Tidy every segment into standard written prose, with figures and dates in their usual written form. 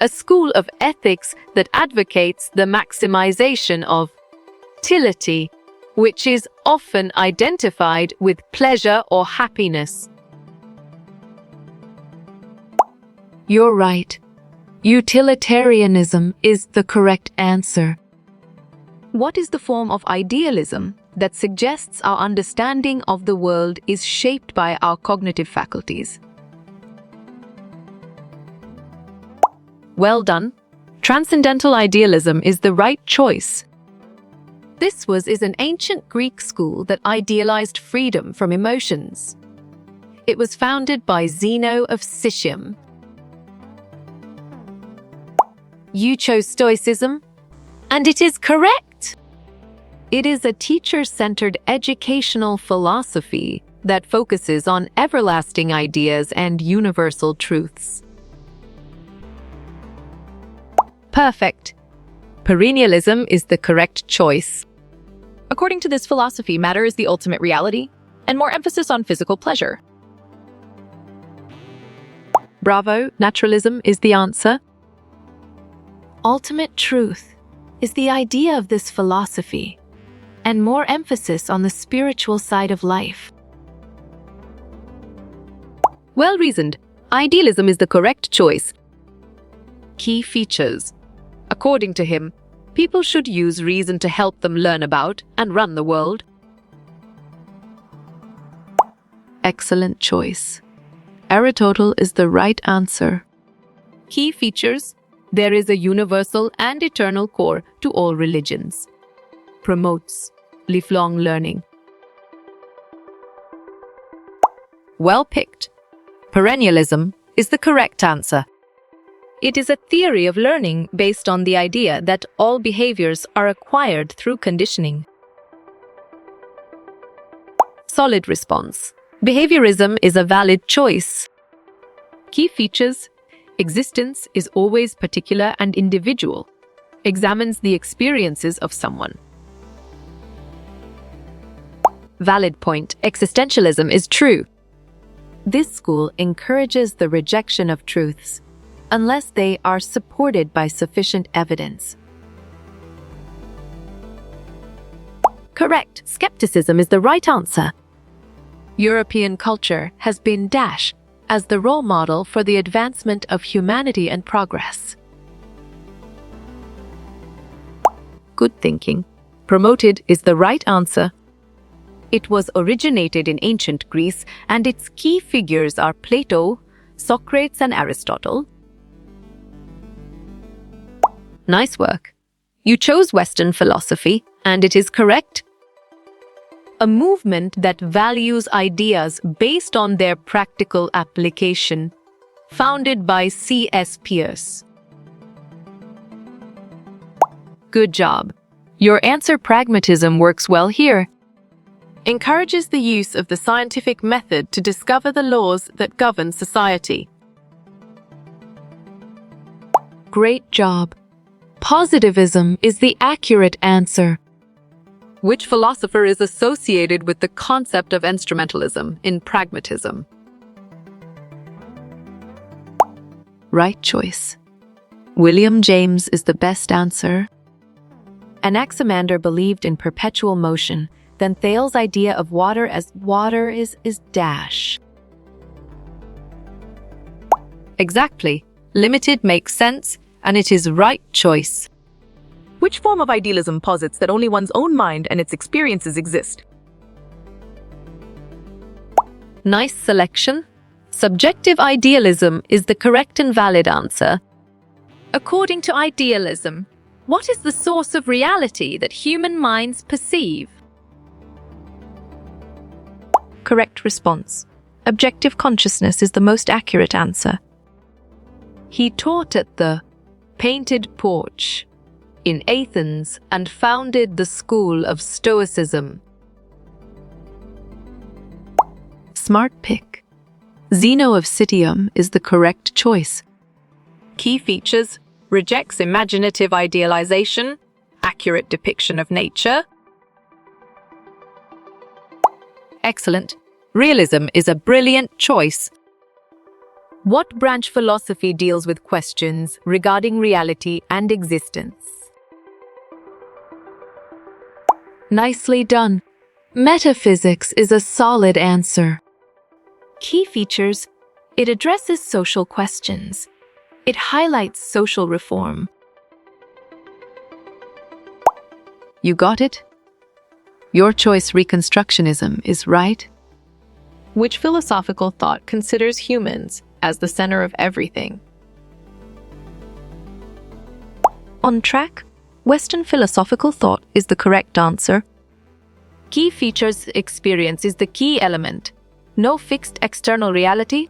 a school of ethics that advocates the maximization of utility, which is often identified with pleasure or happiness. You're right. Utilitarianism is the correct answer. What is the form of idealism that suggests our understanding of the world is shaped by our cognitive faculties? Well done. Transcendental idealism is the right choice. This is an ancient Greek school that idealized freedom from emotions. It was founded by Zeno of Citium. You chose Stoicism, and it is correct. It is a teacher-centered educational philosophy that focuses on everlasting ideas and universal truths. Perfect. Perennialism is the correct choice. According to this philosophy, matter is the ultimate reality, and more emphasis on physical pleasure. Bravo, naturalism is the answer. Ultimate truth is the idea of this philosophy, and more emphasis on the spiritual side of life. Well reasoned. Idealism is the correct choice. Key features. According to him, people should use reason to help them learn about and run the world. Excellent choice. Aristotle is the right answer. Key features. There is a universal and eternal core to all religions. Promotes lifelong learning. Well picked. Perennialism is the correct answer. It is a theory of learning based on the idea that all behaviors are acquired through conditioning. Solid response. Behaviorism is a valid choice. Key features. Existence is always particular and individual. Examines the experiences of someone. Valid point. Existentialism is true. This school encourages the rejection of truths unless they are supported by sufficient evidence. Correct. Skepticism is the right answer. European culture has been dash as the role model for the advancement of humanity and progress. Good thinking. Promoted is the right answer. It was originated in ancient Greece, and its key figures are Plato, Socrates, and Aristotle. Nice work. You chose Western philosophy, and it is correct. A movement that values ideas based on their practical application, founded by C.S. Peirce. Good job. Your answer pragmatism works well here. Encourages the use of the scientific method to discover the laws that govern society. Great job. Positivism is the accurate answer. Which philosopher is associated with the concept of instrumentalism in pragmatism? Right choice. William James is the best answer. Anaximander believed in perpetual motion, then Thales' idea of water as water is dash. Exactly. Limited makes sense, and it is right choice. Which form of idealism posits that only one's own mind and its experiences exist? Nice selection. Subjective idealism is the correct and valid answer. According to idealism, what is the source of reality that human minds perceive? Correct response. Objective consciousness is the most accurate answer. He taught at the Painted Porch in Athens and founded the school of Stoicism. Smart pick. Zeno of Citium is the correct choice. Key features: rejects imaginative idealization, accurate depiction of nature. Excellent. Realism is a brilliant choice. What branch philosophy deals with questions regarding reality and existence? Nicely done. Metaphysics is a solid answer. Key features: it addresses social questions. It highlights social reform. You got it? Your choice, Reconstructionism, is right. Which philosophical thought considers humans as the center of everything? On track, Western philosophical thought is the correct answer. Key features: experience is the key element. No fixed external reality.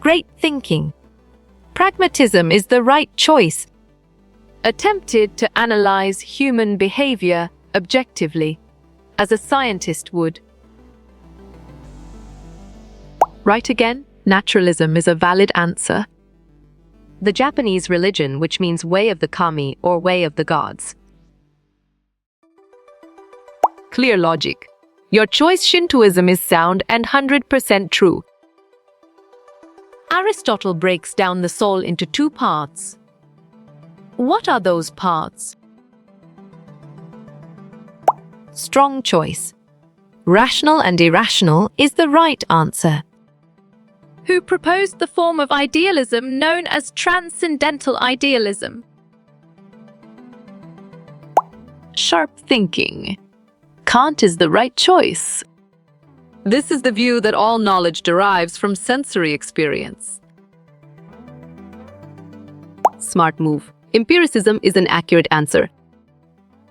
Great thinking. Pragmatism is the right choice. Attempted to analyze human behavior objectively, as a scientist would. Right again, naturalism is a valid answer. The Japanese religion, which means way of the kami or way of the gods. Clear logic. Your choice, Shintoism, is sound and 100% true. Aristotle breaks down the soul into two parts. What are those parts? Strong choice. Rational and irrational is the right answer. Who proposed the form of idealism known as transcendental idealism? Sharp thinking. Kant is the right choice. This is the view that all knowledge derives from sensory experience. Smart move. Empiricism is an accurate answer.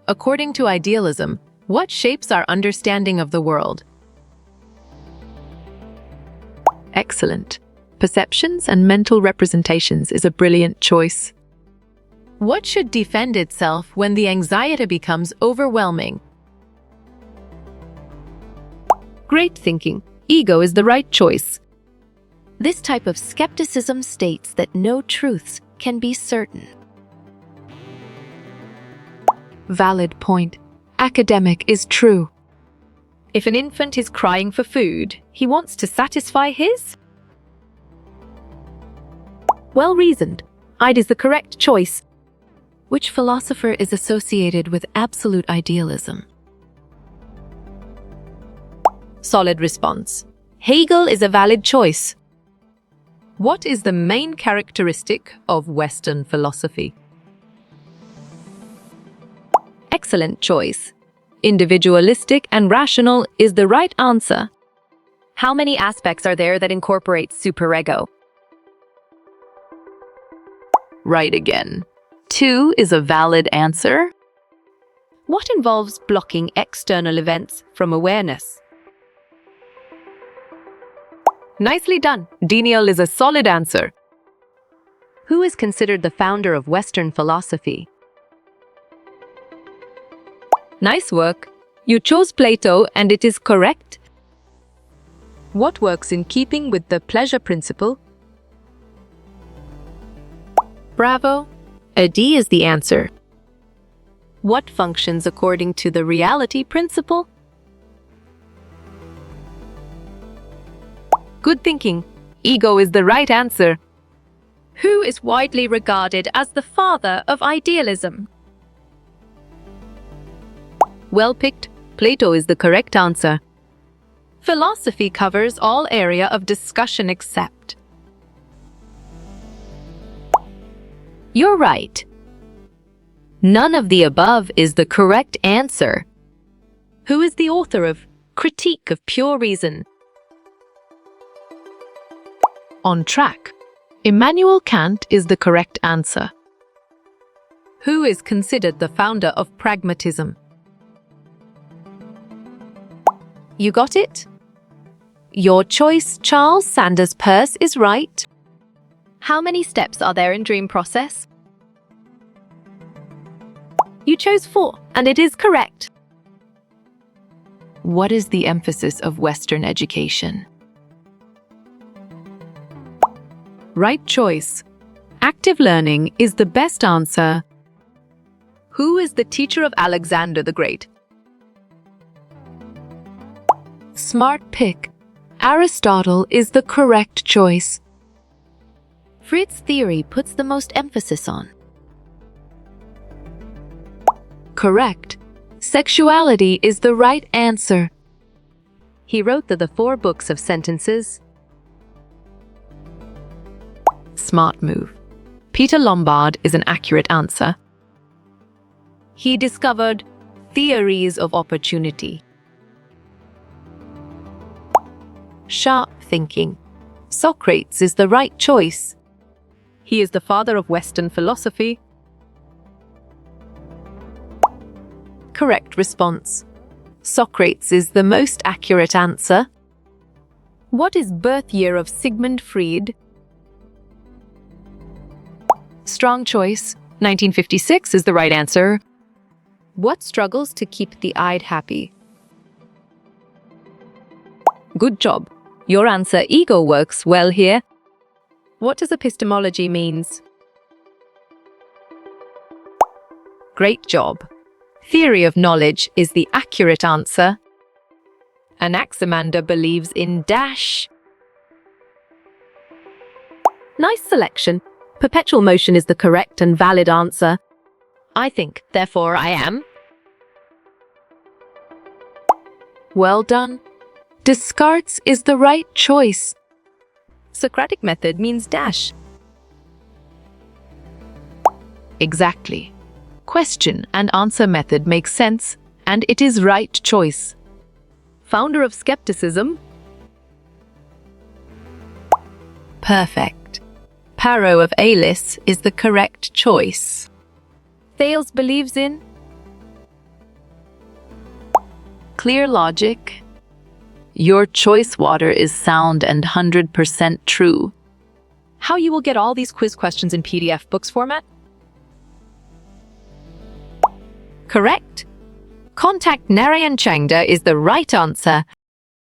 According to idealism, what shapes our understanding of the world? Excellent. Perceptions and mental representations is a brilliant choice. What should defend itself when the anxiety becomes overwhelming? Great thinking. Ego is the right choice. This type of skepticism states that no truths can be certain. Valid point. Academic is true. If an infant is crying for food, he wants to satisfy his? Well reasoned. Id is the correct choice. Which philosopher is associated with absolute idealism? Solid response. Hegel is a valid choice. What is the main characteristic of Western philosophy? Excellent choice. Individualistic and rational is the right answer. How many aspects are there that incorporate superego? Right again. 2 is a valid answer. What involves blocking external events from awareness? Nicely done. Denial is a solid answer. Who is considered the founder of Western philosophy? Nice work. You chose Plato and it is correct. What works in keeping with the pleasure principle? Bravo. A D is the answer. What functions according to the reality principle? Good thinking. Ego is the right answer. Who is widely regarded as the father of idealism? Well picked. Plato is the correct answer. Philosophy covers all area of discussion except. You're right. None of the above is the correct answer. Who is the author of Critique of Pure Reason? On track. Immanuel Kant is the correct answer. Who is considered the founder of pragmatism? You got it? Your choice, Charles Sanders Peirce, is right. How many steps are there in dream process? You chose 4, and it is correct. What is the emphasis of Western education? Right choice. Active learning is the best answer. Who is the teacher of Alexander the Great? Smart pick. Aristotle is the correct choice. Freud's theory puts the most emphasis on. Correct. Sexuality is the right answer. He wrote the 4 books of sentences. Smart move. Peter Lombard is an accurate answer. He discovered theories of opportunity. Sharp thinking. Socrates is the right choice. He is the father of Western philosophy. Correct response. Socrates is the most accurate answer. What is birth year of Sigmund Freud? Strong choice. 1956 is the right answer. What struggles to keep the eyed happy? Good job. Your answer ego works well here. What does epistemology means? Great job. Theory of knowledge is the accurate answer. Anaximander believes in dash. Nice selection. Perpetual motion is the correct and valid answer. I think, therefore I am. Well done. Descartes is the right choice. Socratic method means dash. Exactly. Question and answer method makes sense, and it is right choice. Founder of skepticism. Perfect. Paro of Elis is the correct choice. Thales believes in. Clear logic. Your choice water is sound and 100% true. How you will get all these quiz questions in PDF books format? Correct. Contact Narayan Changda is the right answer.